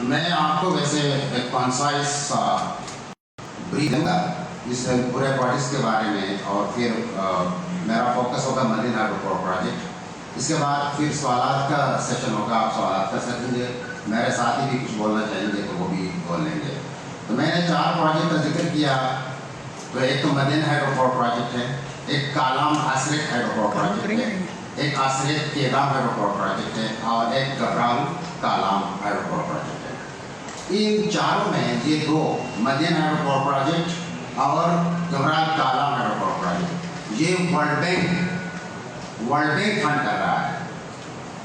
میں آپ کو ویسے ایک کانسائز بریف دوں گا اس پورے پروجیکٹس کے بارے میں، اور پھر میرا فوکس ہوگا مدین ہائیڈرو پروجیکٹ۔ اس کے بعد پھر سوالات کا سیشن ہوگا، آپ سوالات کر سکیں گے، میرے ساتھی بھی کچھ بولنا چاہیں گے تو وہ بھی بول لیں گے۔ تو میں نے 4 پروجیکٹ کا ذکر کیا، تو ایک تو مدین ہائیڈرو پروجیکٹ ہے، ایک کالام آسریت ہائیڈرو پروجیکٹ ہے، ایک آسریت کیدام ہائیڈرو پروجیکٹ ہے، اور ایک گبرال کالام ہائیڈرو پروجیکٹ ہے۔ ان چاروں میں یہ 2 مدین ہائیڈرو پروجیکٹ اور گبرال کالام ہائیڈرو پروجیکٹ یہ ورلڈ بینک فنڈ کر رہا ہے۔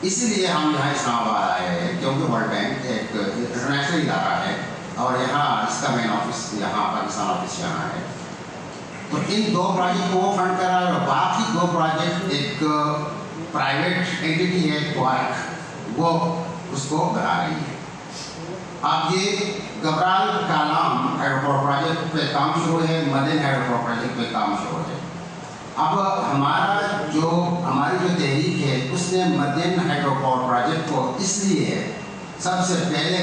اسی لیے ہم یہاں اسلام آباد آئے ہیں، کیونکہ ورلڈ بینک ایک انٹرنیشنل ادارہ ہے اور یہاں اس کا مین آفس یہاں پاکستان آفس یہاں ہے۔ تو ان 2 پروجیکٹ کو وہ فنڈ کر رہا ہے، اور باقی 2 پروجیکٹ ایک پرائیویٹ اینٹی ہے کوارک، وہ اس کو بنا رہی ہے۔ اب یہ گبرال کالام ہائیڈرو پروجیکٹ پہ کام شروع ہے، مدین ہائیڈرو پروجیکٹ پہ کام شروع ہے۔ اب ہماری جو تحریک ہے اس نے مدین ہائیڈرو پروجیکٹ کو اس لیے سب سے پہلے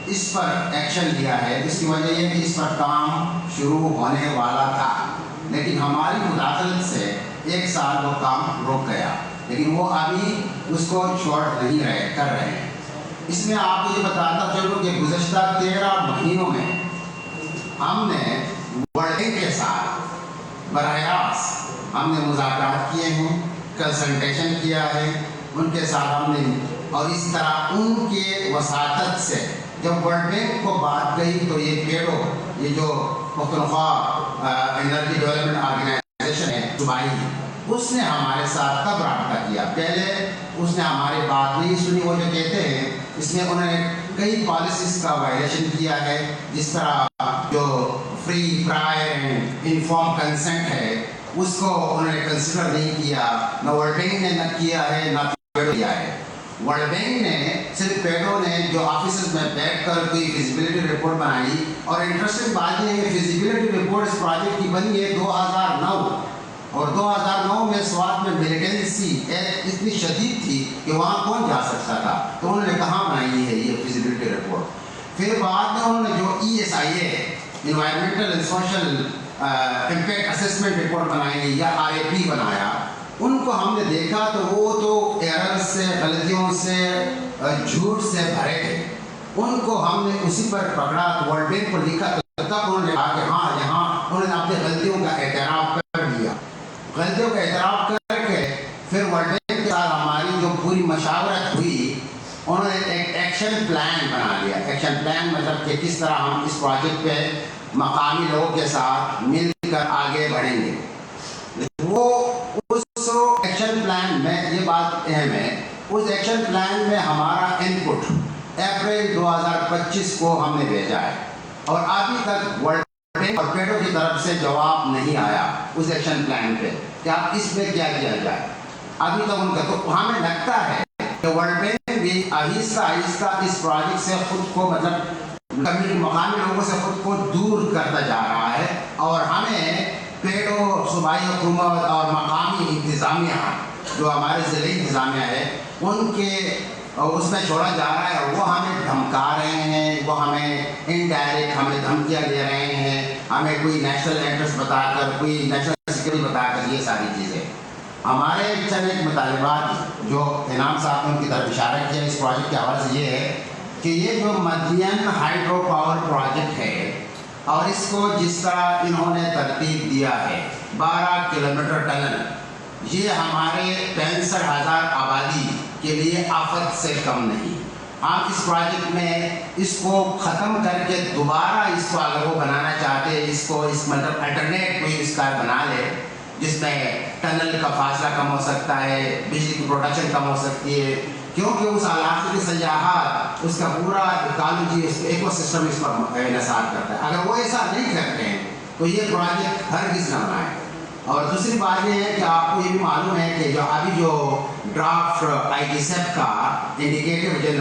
اس پر ایکشن لیا ہے، اس کی وجہ یہ کہ اس پر کام شروع ہونے والا تھا، لیکن ہماری مداخلت سے 1 سال وہ کام رک گیا، لیکن وہ ابھی اس کو چھوڑ نہیں کر رہے ہیں۔ اس میں آپ کو یہ بتاتا چلوں کہ گزشتہ 13 مہینوں میں ہم نے ورلڈ بینک کے ساتھ براہ راست ہم نے مذاکرات کیے ہیں، کنسلٹیشن کیا ہے ان کے ساتھ ہم نے، اور اس طرح ان کے وساطت سے جب ورلڈ بینک کو بات گئی تو یہ پیڈو، یہ جو پختونخوا انرجی ڈیولپمنٹ آرگنائزیشن ہے صوبائی، اس نے ہمارے ساتھ کب رابطہ کیا؟ پہلے اس نے ہماری بات نہیں سنی، وہ جو کہتے ہیں اس میں انہوں نے کئی پالیسیز کا وائلیشن کیا ہے، جس طرح جو free prior and inform consent ہے اس کو انہوں نے کنسیڈر نہیں کیا، نہ ورلڈ بینک نے نہ کیا ہے نہ پیڈو کیا ہے۔ ورلڈ بینک نے صرف پیڈو نے جو آفیسز میں بیٹھ کر کوئی فیزیبلٹی رپورٹ بنائی، اور انٹرسٹنگ بات یہ ہے کہ فیزیبلٹی رپورٹ اس پروجیکٹ کی بنی ہے 2009، اور 2009 میں سوات میں ملیٹنسی اتنی شدید تھی کہ وہاں کون جا سکتا تھا، تو انہوں نے کہاں بنائی ہے یہ فیزیبلٹی رپورٹ۔ پھر بعد میں انہوں نے جو ESIA environmental and social impact assessment report بنائی یا RAP بنایا، ان کو ہم نے دیکھا تو وہ تو ایرر سے، غلطیوں سے، جھوٹ سے بھرے تھے۔ ان کو ہم نے اسی پر پکڑا، تو ورلڈ بینک کو لکھا، تو تب انہوں نے کہا کہ ہاں یہاں انہوں نے اپنی غلطیوں کا اعتراف کر دیا۔ غلطیوں کا اعتراف کر کے پھر ورلڈ بینک کے ساتھ ہماری جو پوری مشاورت ہوئی، انہوں نے ایک ایکشن پلان بنا لیا۔ ایکشن پلان مطلب کہ کس طرح ہم اس پروجیکٹ پہ مقامی لوگوں کے ساتھ مل کر آگے بڑھیں گے۔ وہ اس ایکشن پلان میں یہ بات اہم ہے، اس ایکشن پلان میں ہمارا انپٹ اپریل 2025 کو ہم نے بھیجا ہے، اور ابھی تک ورلڈ بینک اور پیڈو کی طرف سے جواب نہیں آیا اس ایکشن پلان پہ کہ آپ اس میں کیا کیا جائے۔ ابھی تک ان کا، تو ہمیں لگتا ہے کہ ورلڈ بینک بھی آہستہ آہستہ اس پروجیکٹ سے خود کو، مطلب مقامی لوگوں سے خود کو دور کرتا جا رہا ہے، اور ہمیں پیڈو، صوبائی حکومت اور مقامی انتظامیہ جو ہمارے ضلعی انتظامیہ ہے ان کے اس میں چھوڑا جا رہا ہے، اور وہ ہمیں دھمکا رہے ہیں، وہ ہمیں انڈائریکٹ ہمیں دھمکیاں دے رہے ہیں، ہمیں کوئی نیشنل انٹرسٹ بتا کر، کوئی نیشنل سیکورٹی بتا کر، یہ ساری چیزیں۔ ہمارے چند ایک مطالبات جو انعام صاحب نے ان کی طرف اشارہ کیا اس پروجیکٹ کے حوالے سے یہ ہے کہ یہ جو مدین ہائیڈرو پاور پروجیکٹ ہے، اور اس کو جس طرح انہوں نے ترتیب دیا ہے 12 کلومیٹر ٹنل، یہ ہمارے 65,000 آبادی کے لیے آفت سے کم نہیں۔ ہم اس پروجیکٹ میں اس کو ختم کر کے دوبارہ اس کو اگر وہ بنانا چاہتے ہیں، اس کو مطلب الٹرنیٹ کوئی اس کا بنا لے جس میں ٹنل کا فاصلہ کم ہو سکتا ہے، بجلی کی پروڈکشن کم ہو سکتی ہے، کیونکہ اس علاقے کی سیاحت، اس کا پورا ایکالوجی، اس ایکو سسٹم اس پر انحصار کرتا ہے۔ اگر وہ ایسا نہیں کرتے ہیں تو یہ پروجیکٹ ہرگز نہ بنائے۔ اور دوسری بات یہ ہے کہ آپ کو یہ بھی معلوم ہے کہ جو ابھی جو ڈرافٹ ITSEP کا indicative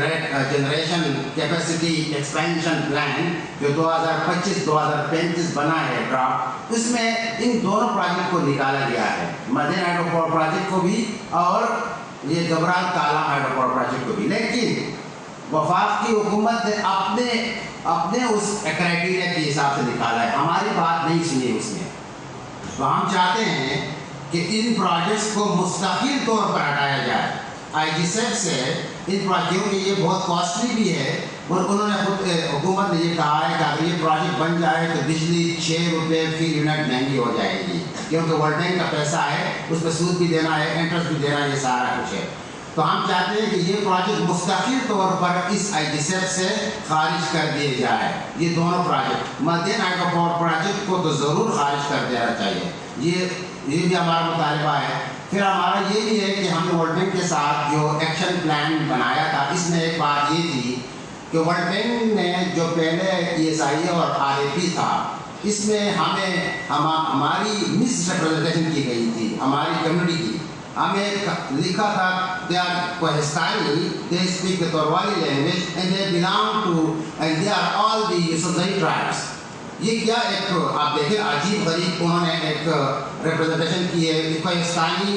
generation capacity expansion plan جو 2025-2035 بنا ہے ڈرافٹ، اس میں ان دونوں پروجیکٹ کو نکالا گیا ہے، مدین ہائیڈرو پاور پروجیکٹ کو بھی اور یہ Gabral Kalam hydro power project کو بھی۔ لیکن वफाक की हुकूमत ने अपने उस क्राइटेरिया के हिसाब से निकाला है, हमारी बात नहीं सुनी उसने। तो हम चाहते हैं कि इन प्रोजेक्ट्स को मुस्तकिल तौर पर हटाया जाए IGSF से इन प्रोजेक्टों के, ये बहुत कॉस्टली भी है और उन्होंने खुद हुकूमत ने ये कहा है कि अगर ये प्रोजेक्ट बन जाए तो बिजली 6 रुपये फी यूनिट महंगी हो जाएगी, क्योंकि वर्ल्ड बैंक का पैसा है, उस पर सूद भी देना है, इंटरेस्ट भी देना है, ये सारा कुछ है। तो हम चाहते हैं कि ये प्रोजेक्ट मुस्तकिल तौर पर इस IGSF से खारिज कर दिए जाए। ये दोनों project, Medina hydro power project को तो ज़रूर खारिज कर देना चाहिए, ये भी हमारा मुतालबा है। फिर हमारा ये भी है कि हमने वर्ल्ड बैंक के साथ जो एक्शन प्लान बनाया था, इसमें एक बात ये थी कि वर्ल्ड बैंक ने जो पहले ESIA और RAP था, इसमें हमारी मिस रिप्रेजेंटेशन की गई थी, हमारी कम्युनिटी की। हमें लिखा था they are Kohistani, they speak the Torwali language and they belong to and they are all the Yusufzai tribes. ये क्या एक आप देखें अजीब गरीब उन्होंने एक रिप्रेजेंटेशन की है, Kohistani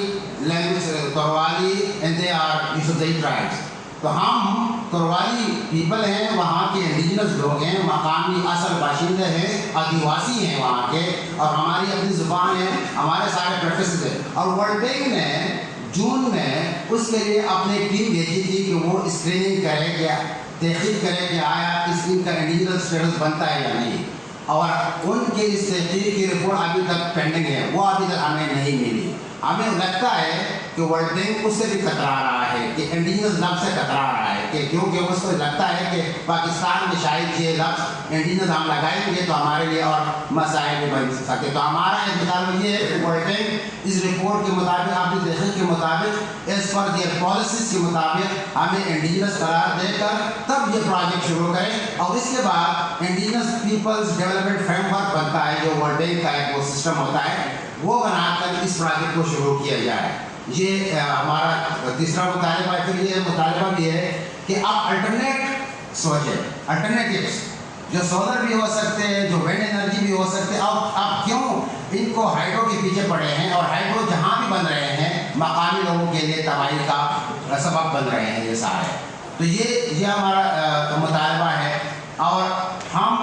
language Torwali and they are Yusufzai tribes. तो हम तोरवाली पीपल हैं, वहाँ के इंडिजिनस लोग हैं, मकामी असल बाशिंदे हैं, आदिवासी हैं वहाँ के, और हमारी अपनी ज़ुबान है, हमारे सारे प्रेफरेंसेस हैं। और वर्ल्ड बैंक ने जून में उसके लिए अपनी टीम भेजी थी कि वो स्क्रीनिंग करे, क्या तहकीक करे कि आया इनका इंडिजिनस स्टेटस बनता है या नहीं, और उनके इस तहकीक की रिपोर्ट अभी तक पेंडिंग है, वो अभी तक हमें नहीं मिली। हमें लगता है कि वर्ल्ड बैंक उससे भी कतरा रहा है, कि इंडिजिनस लफ्ज़ से कतरा रहा है, कि क्योंकि उसको लगता है कि पाकिस्तान में शायद ये लफ्ज़ इंडिजिनस हम लगाएंगे तो हमारे लिए और मसाइल भी बन सके। तो हमारा एक मतलब ये है कि वर्ल्ड बैंक इस रिपोर्ट के मुताबिक, आपकी तहकीक के मुताबिक, एज पर दियर पॉलिसीज़ के मुताबिक हमें इंडिजिनस करार देकर तब ये प्रोजेक्ट शुरू करें, और इसके बाद इंडिजिनस पीपल्स डेवलपमेंट फ्रेमवर्क बनता है, जो वर्ल्ड बैंक का एक वो सिस्टम होता है, वो बनाकर इस प्रोजेक्ट को शुरू किया जाए। ये हमारा तीसरा मुतालबा है। फिर ये मुतालबा भी है कि आप अल्टरनेट सोचें, अल्टरनेटिव्स जो सोलर भी हो सकते हैं, जो विंड एनर्जी भी हो सकते हैं। आप क्यों इनको हाइड्रो के पीछे पड़े हैं, और हाइड्रो जहाँ भी बन रहे हैं मकामी लोगों के लिए तबाही का सबब बन रहे हैं ये सारे। तो ये हमारा मुतालबा है, और हम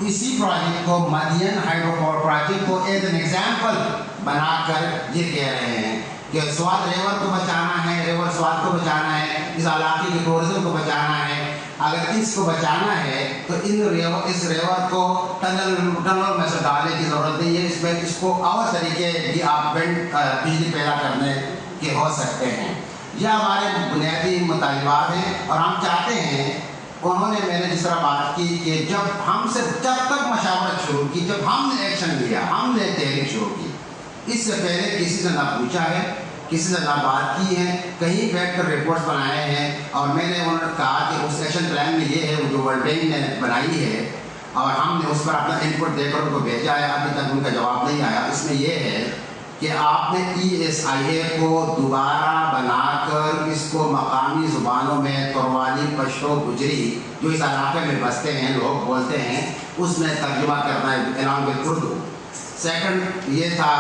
इसी प्रोजेक्ट को मदीन हाइड्रो पावर प्रोजेक्ट को एज एन एग्जाम्पल बनाकर ये कह रहे हैं कि स्वाद रिवर को बचाना है, रिवर स्वाद को बचाना है, इस इलाके के टूरिज्म को बचाना है। अगर इसको बचाना है तो इस रिवर को टनल में से डालने की ज़रूरत नहीं है, इसमें इसको और तरीके भी आप बिजली पैदा करने के हो सकते हैं। यह हमारे बुनियादी मुतालबात हैं, और हम चाहते हैं, उन्होंने मैंने जिस तरह बात की कि जब तक मशावरत शुरू की, जब हमने एक्शन लिया, हमने तहरीक शुरू की, इससे पहले किसी से ना पूछा है, किसी से ना बात की है, कहीं बैठ कर रिपोर्ट्स बनाए हैं। और मैंने उन्होंने कहा कि उस एक्शन प्लान में ये है जो वर्ल्ड बैंक ने बनाई है, और हमने उस पर अपना इनपुट देकर उनको भेजा है, अभी तक उनका जवाब नहीं आया। इसमें यह है कि आपने ESIA को दोबारा बनाकर इसको मकामी ज़ुबानों में तोरवाली, पश्तो, गुजरी जो इस इलाके में बसते हैं, लोग बोलते हैं, उसमें तर्जुमा करना है अलॉन्ग विद उर्दू। सेकंड ये था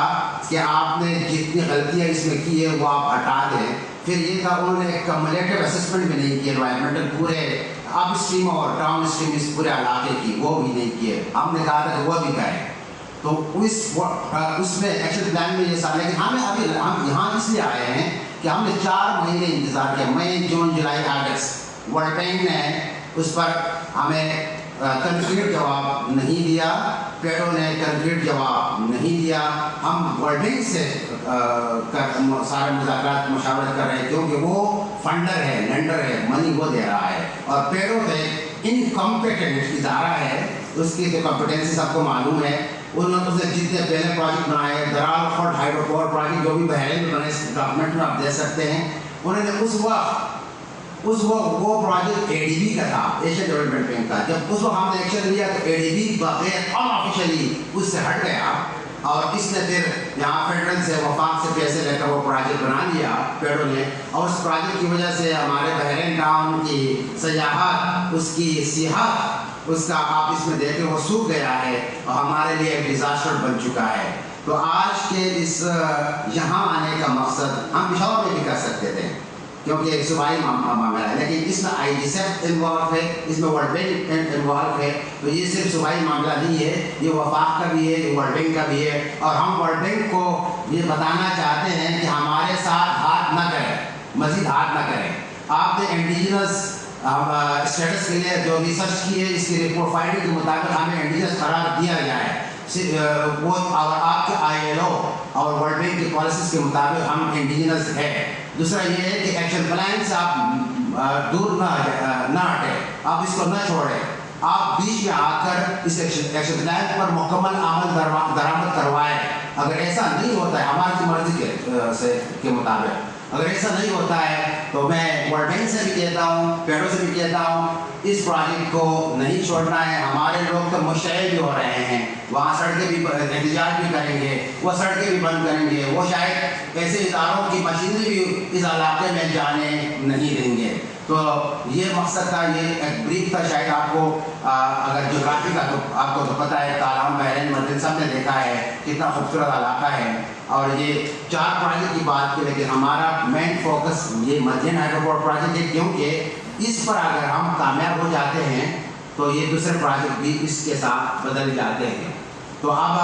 कि आपने जितनी गलतियाँ इसमें की है वो आप हटा दें। फिर ये था उन्होंने कम्युलेटिव असेसमेंट भी नहीं किया एनवायरमेंटल पूरे अप स्ट्रीम और डाउन स्ट्रीम इस पूरे इलाके की, वो भी नहीं किए। हमने कहा था कि वो भी करें, तो उसमें एक्शन प्लान में ये साल, लेकिन हम यहाँ इसलिए आए हैं कि हमने 4 महीने इंतज़ार किया, मई, जून, जुलाई, अगस्त। वर्ल्ड बैंक ने उस पर हमें कंक्रीट जवाब नहीं दिया, पेडो ने कंक्रीट जवाब नहीं दिया। हम वर्ल्ड बैंक से सारे मुज़ाकरात मशावरत कर रहे हैं, क्योंकि वो फंडर है, लेंडर है, मनी वो दे रहा है, और पेडो एक इनकॉम्पिटेंट इदारा है, उसकी तो कॉम्पिटेंसी सबको मालूम है। उसने जितने पहले प्रोजेक्ट बनाए, Daral fort hydro power project जो भी बहरीन में बने, डॉक्यूमेंट में आप दे सकते हैं, उन्होंने उस वक्त वो प्रोजेक्ट ADB का था, एशियन डेवलपमेंट बैंक का। जब उस वक्त हमने एक्शन लिया तो ADB बगैर अनऑफिशियली उससे हट गया, और इसने फिर यहाँ फेडरल से, वफाक से पैसे लेकर वो प्रोजेक्ट बना लिया पेडो ने। और उस प्रोजेक्ट की वजह से हमारे बहरीन टाउन की सयाहत, उसकी सियाहत, उसका आप इसमें देखें वो सूख गया है, और हमारे लिए एक डिज़ास्टर बन चुका है। तो आज के इस यहाँ आने का मकसद हम पिशावर में भी कर सकते थे, क्योंकि सूबाई मामला है, लेकिन इसमें IGSF इन्वॉल्व है, इसमें वर्ल्ड बैंक इन्वॉल्व है। तो ये सिर्फ सूबाई मामला नहीं है, ये वफाक का भी है, ये वर्ल्ड बैंक का भी है। और हम वर्ल्ड बैंक को ये बताना चाहते हैं कि हमारे साथ हाथ न करें, मजीद हाथ न करें। आपने इंडिजिनस स्टेटस के लिए जो रिसर्च की है, इसकी रिपोर्ट फाइंडिंग के मुताबिक हमें इंडिजिनस करार दिया गया है। वो और आपके ILO और वर्ल्ड बैंक की पॉलिसीज़ के मुताबिक हम इंडिजिनस है। दूसरा ये है कि एक्शन प्लान से आप दूर ना हटे, आप इसको न छोड़ें, आप बीच में आकर इस एक्शन प्लान पर मुकम्मल अमल दरामद करवाएं। अगर ऐसा नहीं होता है हमारी मर्जी के मुताबिक, अगर ऐसा नहीं होता है तो मैं वर्ल्ड बैंक से भी कहता हूँ, पेड़ों से भी कहता हूँ, इस प्रोजेक्ट को नहीं छोड़ना है। हमारे लोग तो मुश्तैल भी हो रहे हैं, वहाँ सड़कें भी एहतजाज भी करेंगे, वो सड़कें भी बंद करेंगे, वो शायद ऐसे इदारों की मशीनरी भी इस इलाके में जाने नहीं देंगे। तो ये मकसद था, ये एक ब्रीफ था। शायद आपको अगर जोग्राफी का तो आपको तो पता है, तालाम बहरीन मदीन सब ने देखा है कितना खूबसूरत इलाका है। और ये 4 प्रोजेक्ट की बात की, लेकिन हमारा मेन फोकस ये मदीन हाइड्रोपोर्ट प्रोजेक्ट है, क्योंकि इस पर अगर हम कामयाब हो जाते हैं तो ये दूसरे प्रोजेक्ट भी इसके साथ बदल जाते हैं। तो अब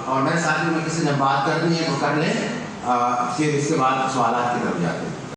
और मेरे साथी में किसी ने बात करनी है तो कर ले, फिर इसके बाद सवाल की तरफ जाते हैं।